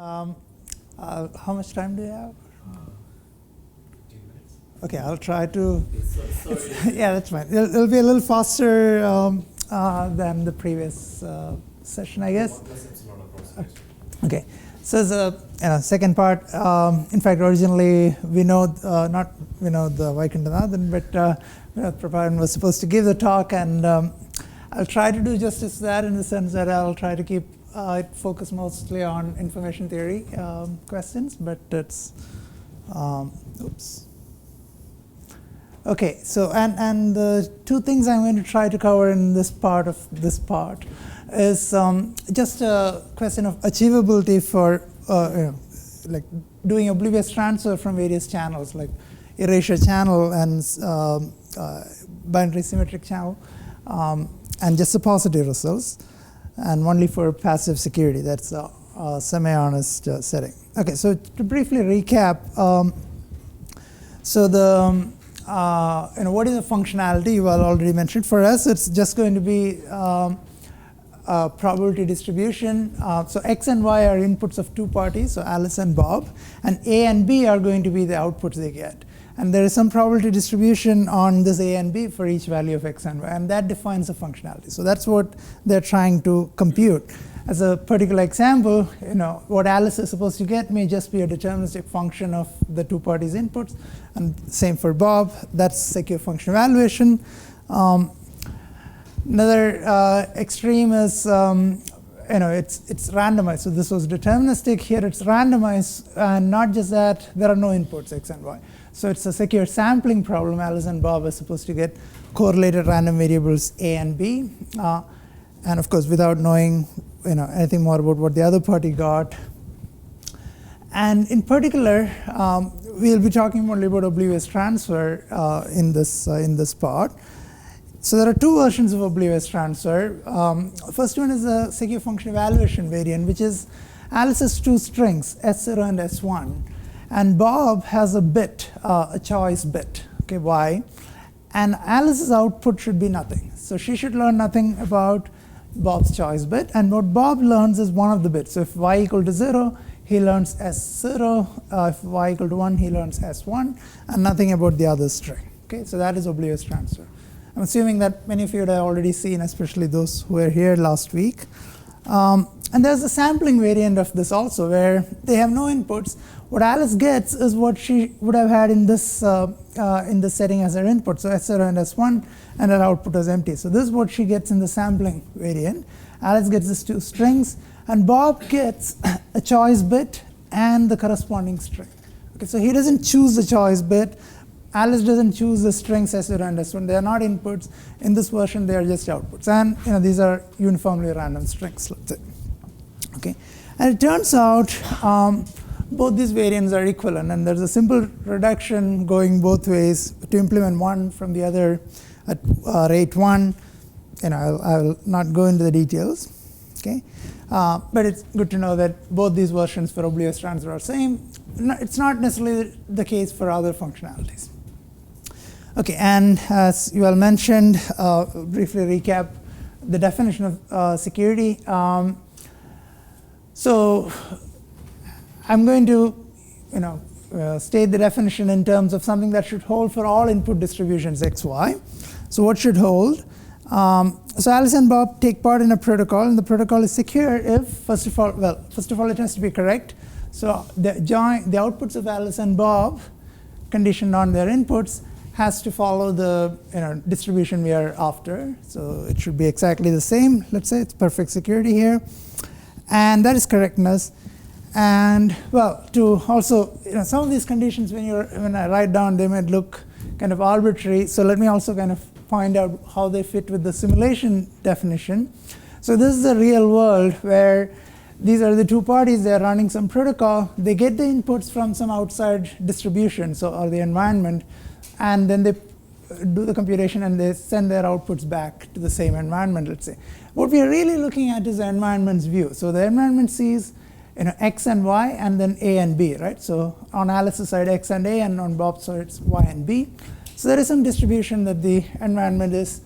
Um, how much time do you have? 15 minutes. Okay, I'll try to. Sorry. Yeah, that's fine. It'll be a little faster than the previous session, I guess. 1 plus epsilon approximation. Okay, so the second part. In fact, originally Vinod, not Vinod Vaikuntanathan, but Vinod Prabhakaran was supposed to give the talk, and I'll try to do justice to that in the sense that I'll try to keep it focused mostly on information theory questions, but it's oops. Okay, so and the two things I'm going to try to cover in this part is just a question of achievability for like doing oblivious transfer from various channels like erasure channel and binary symmetric channel, and just the positive results, and only for passive security. That's a semi-honest setting. Okay, so to briefly recap, so the what is a functionality? You all already mentioned. For us, it's just going to be a probability distribution. So X and Y are inputs of two parties, so Alice and Bob, and A and B are going to be the outputs they get. And there is some probability distribution on this A and B for each value of X and Y, and that defines the functionality. So that's what they're trying to compute. As a particular example, what Alice is supposed to get may just be a deterministic function of the two parties' inputs, and same for Bob. That's secure function evaluation. Another extreme is it's randomized. So this was deterministic. Here it's randomized, and not just that, there are no inputs X and Y. So it's a secure sampling problem. Alice and Bob are supposed to get correlated random variables A and B, and of course without knowing anything more about what the other party got. And in particular, we'll be talking more about oblivious transfer in this part. So there are two versions of oblivious transfer. First one is a secure function evaluation variant, which is Alice has two strings, S0 and S1, and Bob has a bit, a choice bit, okay, Y, and Alice's output should be nothing. So she should learn nothing about Bob's choice bit, and what Bob learns is one of the bits. So if Y equal to 0, he learns S0. If Y equal to 1, he learns S1, and nothing about the other string. Okay, so that is oblivious transfer. I'm assuming that many of you have already seen, especially those who were here last week. And there's a sampling variant of this also, where they have no inputs. What Alice gets is what she would have had in this setting as her input, so S0 and S1, and her output is empty. So this is what she gets in the sampling variant. Alice gets these two strings, and Bob gets a choice bit and the corresponding string. Okay, so he doesn't choose the choice bit. Alice doesn't choose the strings S0 and S1. They are not inputs. In this version, they are just outputs. And these are uniformly random strings, let's say. Okay, and it turns out both these variants are equivalent, and there's a simple reduction going both ways to implement one from the other at rate 1. I'll not go into the details. Okay, but it's good to know that both these versions for oblivious transfer are same. It's not necessarily the case for other functionalities. Okay, and as you all mentioned, briefly recap the definition of security. So I'm going to state the definition in terms of something that should hold for all input distributions x, y. So what should hold? So Alice and Bob take part in a protocol, and the protocol is secure if, first of all, it has to be correct. So the outputs of Alice and Bob, conditioned on their inputs, has to follow the distribution we are after. So it should be exactly the same. Let's say it's perfect security here, and that is correctness. And well, to also some of these conditions when I write down, they might look kind of arbitrary. So let me also kind of point out how they fit with the simulation definition. So this is the real world where these are the two parties. They're running some protocol. They get the inputs from some outside distribution, or the environment, and then they do the computation and they send their outputs back to the same environment, let's say. What we are really looking at is the environment's view. So the environment sees X and Y, and then A and B, right? So on Alice's side, X and A, and on Bob's side, it's Y and B. So there is some distribution that the environment is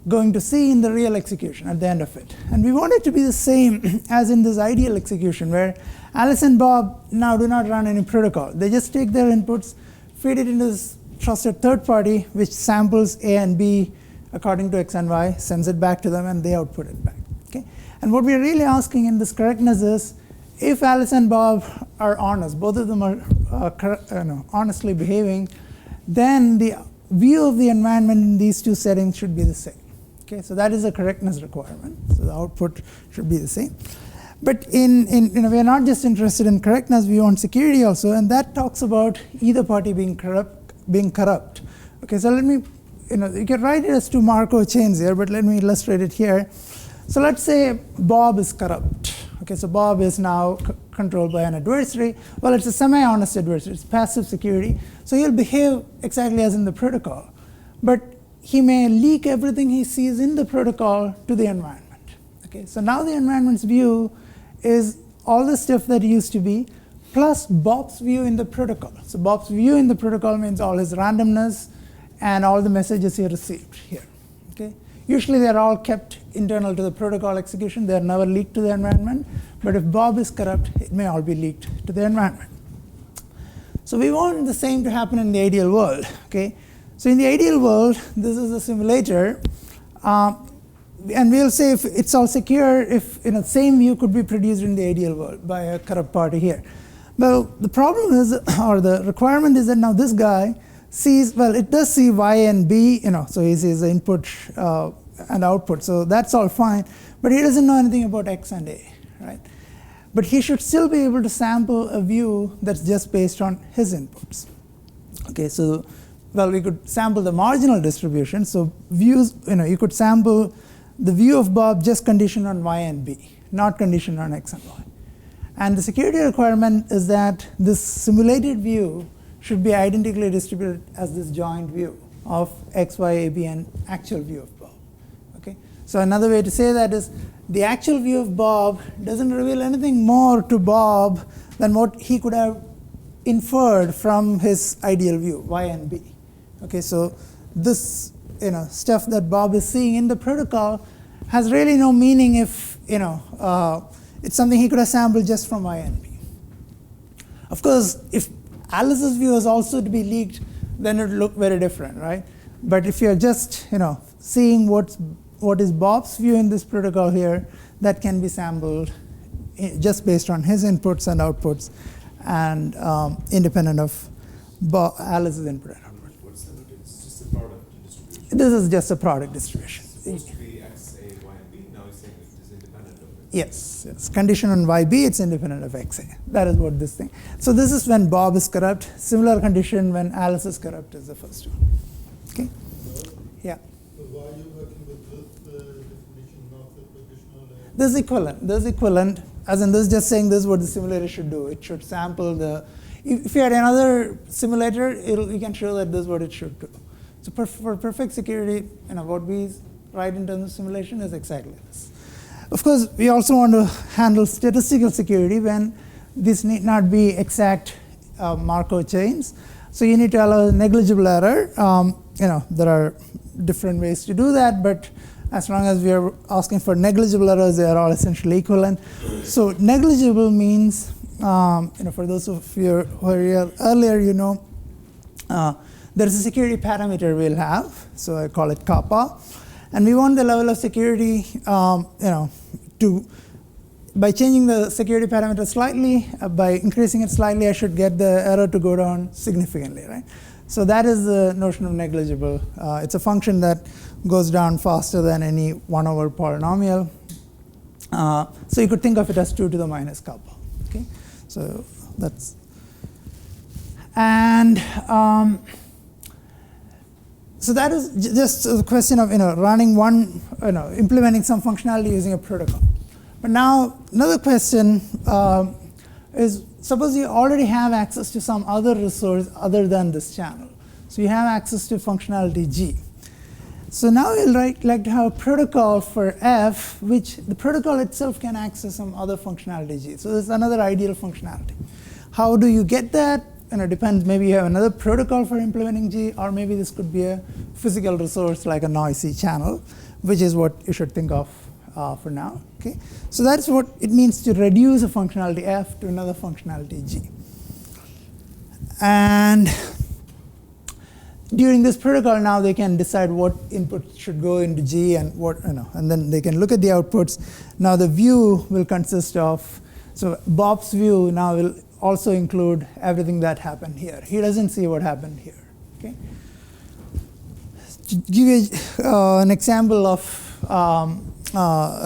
going to see in the real execution at the end of it. And we want it to be the same as in this ideal execution where Alice and Bob now do not run any protocol. They just take their inputs, feed it into this trusted third party, which samples A and B according to X and Y, sends it back to them, and they output it back. Okay? And what we're really asking in this correctness is, if Alice and Bob are honest, both of them are honestly behaving, then the view of the environment in these two settings should be the same. Okay, so that is a correctness requirement. So the output should be the same. But we are not just interested in correctness, we want security also, and that talks about either party being corrupt. Okay, so let me, you can write it as two Markov chains here, but let me illustrate it here. So let's say Bob is corrupt. Okay, so Bob is now controlled by an adversary. Well, it's a semi-honest adversary. It's passive security. So he'll behave exactly as in the protocol. But he may leak everything he sees in the protocol to the environment. Okay, so now the environment's view is all the stuff that used to be, plus Bob's view in the protocol. So Bob's view in the protocol means all his randomness and all the messages he received here. Okay? Usually they're all kept internal to the protocol execution. They're never leaked to the environment. But if Bob is corrupt, it may all be leaked to the environment. So we want the same to happen in the ideal world. Okay? So in the ideal world, this is a simulator. And we'll say if it's all secure, if same view could be produced in the ideal world by a corrupt party here. Well, the problem is, or the requirement is that now this guy sees, well, it does see Y and B, so he sees the input and output. So that's all fine. But he doesn't know anything about X and A, right? But he should still be able to sample a view that's just based on his inputs. Okay, so, well, we could sample the marginal distribution. So views, you could sample the view of Bob just conditioned on Y and B, not conditioned on X and Y. And the security requirement is that this simulated view should be identically distributed as this joint view of X, Y, A, B, and actual view of Bob. Okay? So another way to say that is the actual view of Bob doesn't reveal anything more to Bob than what he could have inferred from his ideal view, Y and B. Okay, so this stuff that Bob is seeing in the protocol has really no meaning if it's something he could have sampled just from Y and B. Of course, if Alice's view is also to be leaked, then it would look very different, right? But if you're just seeing what is Bob's view in this protocol here, that can be sampled just based on his inputs and outputs, and independent of Alice's input and output. What's the note? It's just a product distribution. This is just a product distribution. It's supposed to be X, A, Y, and B. Now it's saying it is independent of it. Yes, yes. Condition on YB, it's independent of XA. That is what this thing. So this is when Bob is corrupt. Similar condition when Alice is corrupt is the first one. Okay? Yeah. So why are you working with this definition of the positional? This is equivalent. This is equivalent. As in, this is just saying this is what the simulator should do. It should sample the. If you had another simulator, you can show that this is what it should do. So for perfect security, what we write in terms of simulation is exactly this. Of course, we also want to handle statistical security when this need not be exact Markov chains. So you need to allow negligible error. There are different ways to do that, but as long as we are asking for negligible errors, they are all essentially equivalent. So negligible means, for those of you who were here earlier, there's a security parameter we'll have. So I call it kappa. And we want the level of security, by changing the security parameter slightly, by increasing it slightly, I should get the error to go down significantly, right? So that is the notion of negligible. It's a function that goes down faster than any 1 over polynomial. So you could think of it as 2 to the minus kappa. Okay, so that's and. So that is just a question of running one, implementing some functionality using a protocol. But now another question is, suppose you already have access to some other resource other than this channel. So you have access to functionality G. So now you'll like to have a protocol for F, which the protocol itself can access some other functionality G. So this is another ideal functionality. How do you get that? Depends. Maybe you have another protocol for implementing G, or maybe this could be a physical resource like a noisy channel. which is what you should think of for now. Okay, so that's what it means to reduce a functionality f to another functionality g. And during this protocol, now they can decide what input should go into G and what, and then they can look at the outputs. Now the view will consist of, so Bob's view now will also include everything that happened here. He doesn't see what happened here. Okay. To give you an example of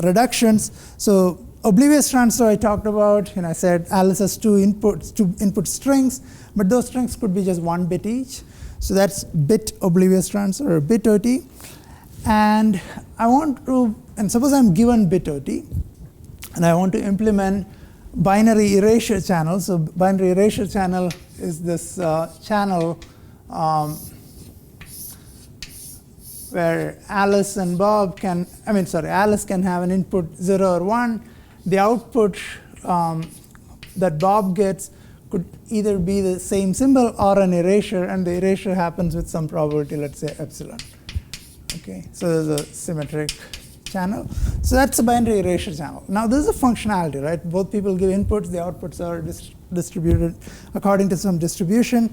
reductions, so oblivious transfer I talked about, and I said Alice has two input strings, but those strings could be just 1 bit each. So that's bit oblivious transfer, or bit OT. And I want to, and suppose I'm given bit OT, and I want to implement binary erasure channel. So binary erasure channel is this channel where Alice and Bob can, Alice can have an input 0 or 1. The output that Bob gets could either be the same symbol or an erasure, and the erasure happens with some probability, let's say epsilon. Okay, so there's a symmetric channel. So that's a binary erasure channel. Now this is a functionality, right? Both people give inputs, the outputs are distributed according to some distribution,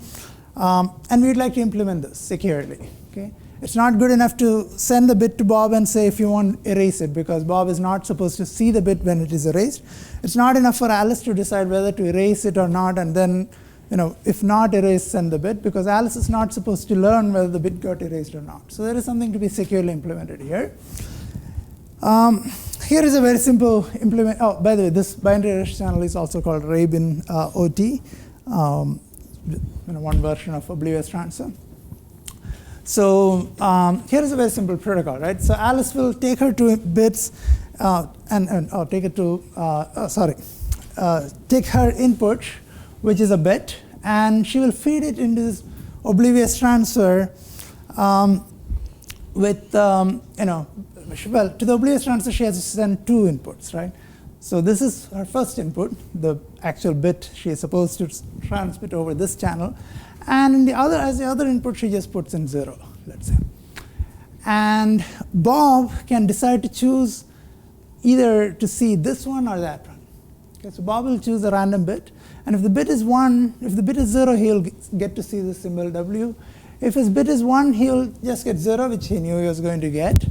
and we'd like to implement this securely. Okay, it's not good enough to send the bit to Bob and say if you want erase it, because Bob is not supposed to see the bit when it is erased. It's not enough for Alice to decide whether to erase it or not, and then, if not erase, send the bit, because Alice is not supposed to learn whether the bit got erased or not. So there is something to be securely implemented here. Here is a very simple implement. Oh, by the way, this binary erasure channel is also called Rabin OT, one version of oblivious transfer. So here is a very simple protocol, right? So Alice will take her 2 bits take her input, which is a bit, and she will feed it into this oblivious transfer with, to the oblivious transfer she has to send 2 inputs, right? So this is her first input, the actual bit she is supposed to transmit over this channel. And as the other input, she just puts in 0, let's say. And Bob can decide to choose either to see this one or that one. Okay, so Bob will choose a random bit. And if the bit is 1, if the bit is 0, he'll get to see the symbol W. If his bit is 1, he'll just get 0, which he knew he was going to get.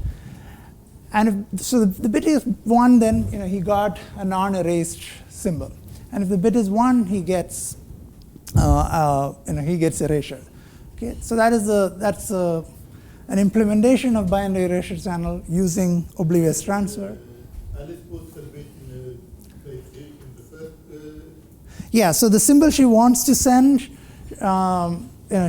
And if the bit is 1, then he got a non-erased symbol. And if the bit is 1, he gets he gets erasure. Okay, so that's an implementation of binary erasure channel using oblivious transfer. Alice puts a bit in place A in the first. Yeah, so the symbol she wants to send,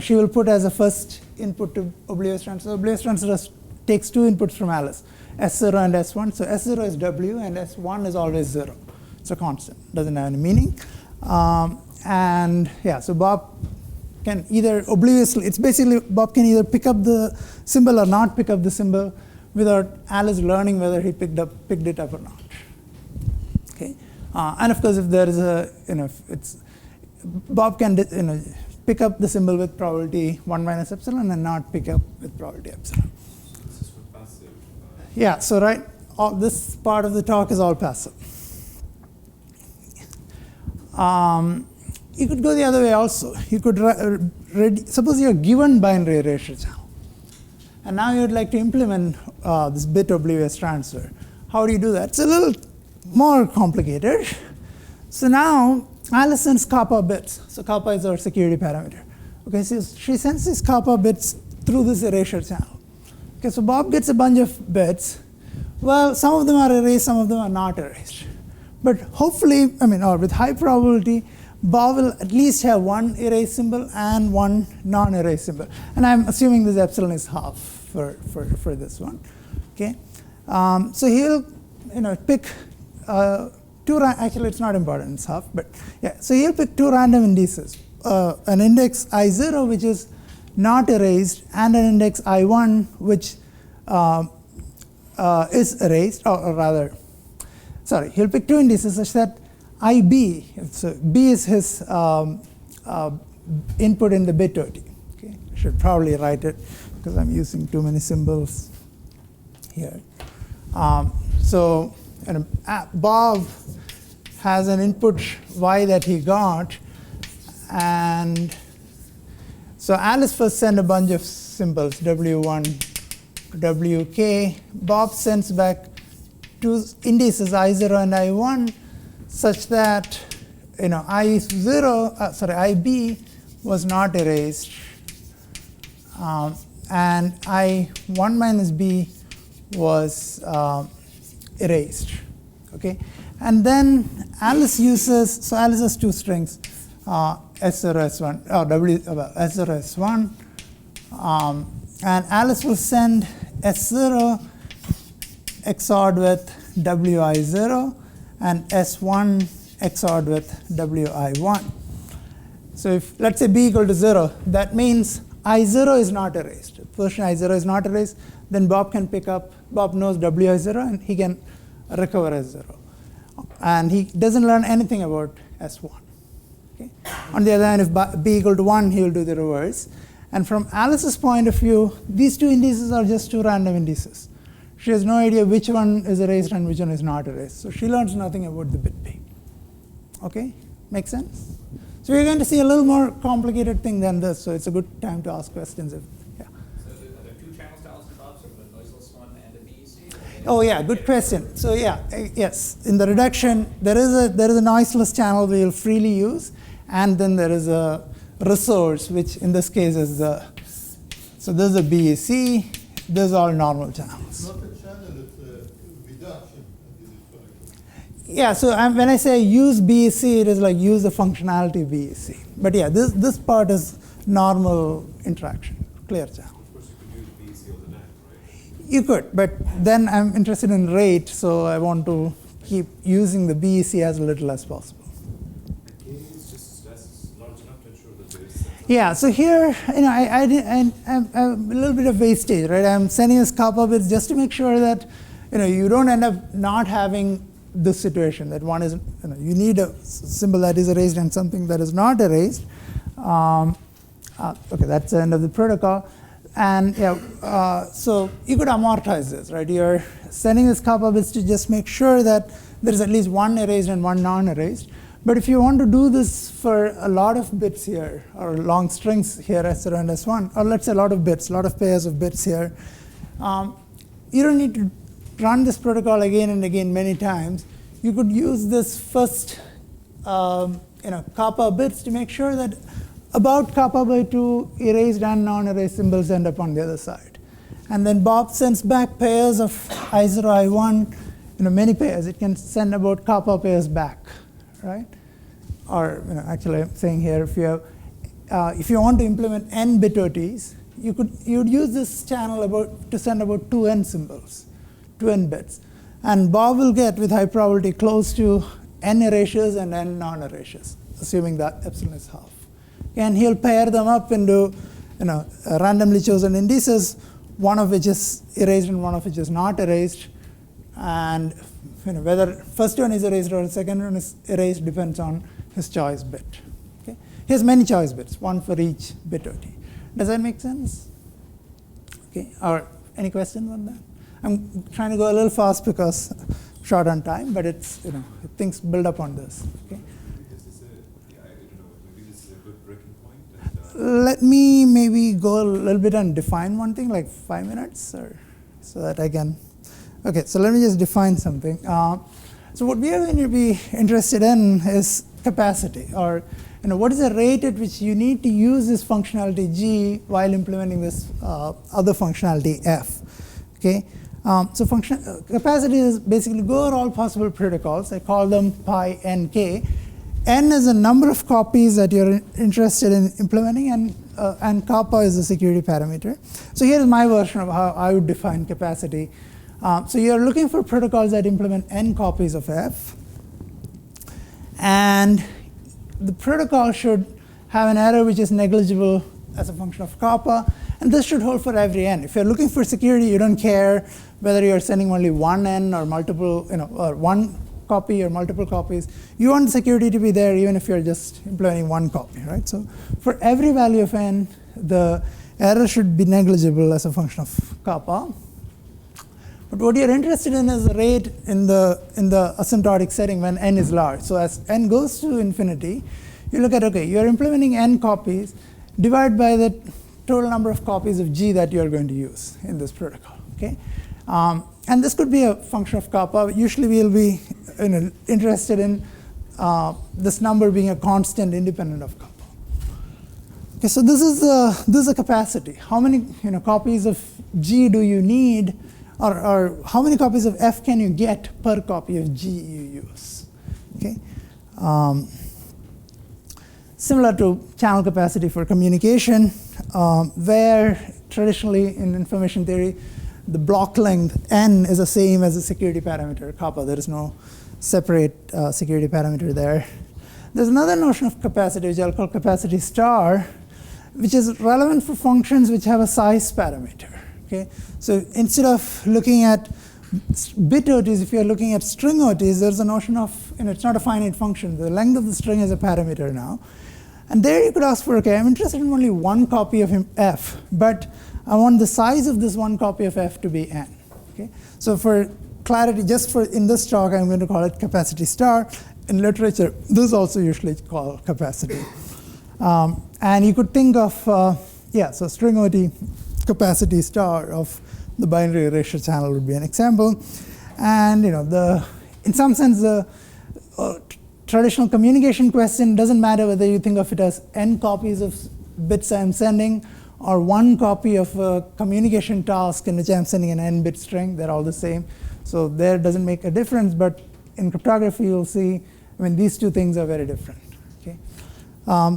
she will put as a first input to oblivious transfer. Oblivious transfer takes 2 inputs from Alice, S0 and S1. So S0 is W, and S1 is always 0. It's a constant, doesn't have any meaning. And yeah, so Bob can either obliviously, it's basically Bob can either pick up the symbol or not pick up the symbol without Alice learning whether he picked it up or not. Okay, and of course if there is a, Bob can pick up the symbol with probability 1 minus epsilon and not pick up with probability epsilon. This is for passive. Yeah, so right, this part of the talk is all passive. You could go the other way also. You could suppose you're given binary erasure channel, and now you'd like to implement this bit oblivious transfer. How do you do that? It's a little more complicated. So now Alice sends kappa bits. So kappa is our security parameter. Okay, so she sends these kappa bits through this erasure channel. Okay, so Bob gets a bunch of bits. Well, some of them are erased, some of them are not erased. But hopefully, or with high probability, Bob will at least have 1 erase symbol and 1 non-erase symbol. And I'm assuming this epsilon is half for this one. Okay, so he'll pick 2. Actually, it's not important; it's half. But yeah, so he'll pick 2 random indices: an index I0, which is not erased, and an index I1, which is erased, or rather, sorry, he'll pick 2 indices such that IB, so B is his input in the bit OT. Okay, I should probably write it because I'm using too many symbols here. So Bob has an input y that he got, and so Alice first sent a bunch of symbols, w1, wk. Bob sends back two indices I0 and I1 such that IB was not erased, and I1 minus B was erased. Okay, and then Alice uses, so Alice has two strings, S0, S1, or S0, S1, and Alice will send S0 XORed with WI0 and S1 XORed with WI1. So if, let's say, B equal to 0, that means I0 is not erased. If portion I0 is not erased, then Bob can pick up, Bob knows WI0, and he can recover S0. And he doesn't learn anything about S1. Okay? On the other hand, if B equal to 1, he will do the reverse. And from Alice's point of view, these two indices are just two random indices. She has no idea which one is erased and which one is not erased. So she learns nothing about the bit B. Okay? Make sense? So we're going to see a little more complicated thing than this, so it's a good time to ask questions. So are there two channels to Alice and Bob, so the noiseless one and the BEC? Oh yeah, good question. So yeah, yes, in the reduction, there is a noiseless channel we will freely use, and then there is a resource, which in this case is the, so this is a BEC, this is all normal channels. It's not a channel, it's a reduction. Yeah, so when I say use BEC, it is like use the functionality of BEC. But yeah, this part is normal interaction, clear channel. Of course, you could use BEC on the net, right? You could, but then I'm interested in rate, so I want to keep using the BEC as little as possible. Yeah, so here, I'm a little bit of wastage, right? I'm sending this kappa bits just to make sure that, you don't end up not having this situation, that one is, you need a symbol that is erased and something that is not erased. Okay, that's the end of the protocol. And so you could amortize this, right? You're sending this kappa bits to just make sure that there is at least one erased and one non-erased. But if you want to do this for a lot of bits here, or long strings here, S0 and S1, or let's say a lot of bits, a lot of pairs of bits here, you don't need to run this protocol again and again many times. You could use this first kappa bits to make sure that about kappa by 2 erased and non-erased symbols end up on the other side. And then Bob sends back pairs of I0, I1, many pairs. It can send about kappa pairs back, right? Or actually, I'm saying here, if you want to implement n bit OTs, you would use this channel to send about 2n symbols, 2n bits, and Bob will get with high probability close to n erasures and n non-erasures, assuming that epsilon is half. And he'll pair them up into randomly chosen indices, one of which is erased and one of which is not erased, and whether first one is erased or the second one is erased depends on his choice bit. Okay? He has many choice bits, one for each bit OT. Does that make sense? Okay. Or any questions on that? I'm trying to go a little fast because I'm short on time, but it's things build up on this. Okay. Maybe this is a good breaking point. Let me maybe go a little bit and define one thing, like 5 minutes, or so that I can. Okay, so let me just define something. So what we are going to be interested in is capacity, or what is the rate at which you need to use this functionality G while implementing this other functionality F. Okay, so capacity is basically go over all possible protocols. I call them pi nk. N is the number of copies that you're interested in implementing, and kappa is the security parameter. So here is my version of how I would define capacity. So you're looking for protocols that implement n copies of F. And the protocol should have an error which is negligible as a function of kappa. And this should hold for every n. If you're looking for security, you don't care whether you're sending only one n or multiple, or one copy or multiple copies. You want security to be there even if you're just implementing one copy, right? So for every value of n, the error should be negligible as a function of kappa. But But what you're interested in is the rate in the asymptotic setting when n is large. So as n goes to infinity, you look at, okay, you're implementing n copies, divide by the total number of copies of G that you're going to use in this protocol. Okay? And this could be a function of kappa. Usually we'll be interested in this number being a constant independent of kappa. Okay, so this is a capacity. How many copies of G do you need, or how many copies of F can you get per copy of G you use? Okay. Similar to channel capacity for communication, where traditionally in information theory, the block length n is the same as the security parameter kappa. There is no separate security parameter there. There's another notion of capacity, which I'll call capacity star, which is relevant for functions which have a size parameter. Okay? So instead of looking at bit OTs, if you're looking at string OTs, there's a notion of, it's not a finite function. The length of the string is a parameter now. And there you could ask for, okay, I'm interested in only one copy of F, but I want the size of this one copy of F to be n. Okay? So for clarity, just for in this talk, I'm going to call it capacity star. In literature, this is also usually called capacity. And you could think of, so string OT capacity star of the binary erasure channel would be an example. And in some sense, the traditional communication question doesn't matter whether you think of it as n copies of bits I'm sending or one copy of a communication task in which I'm sending an n-bit string. They're all the same. So there doesn't make a difference, but in cryptography you'll see, these two things are very different. Okay?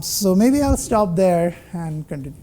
So maybe I'll stop there and continue.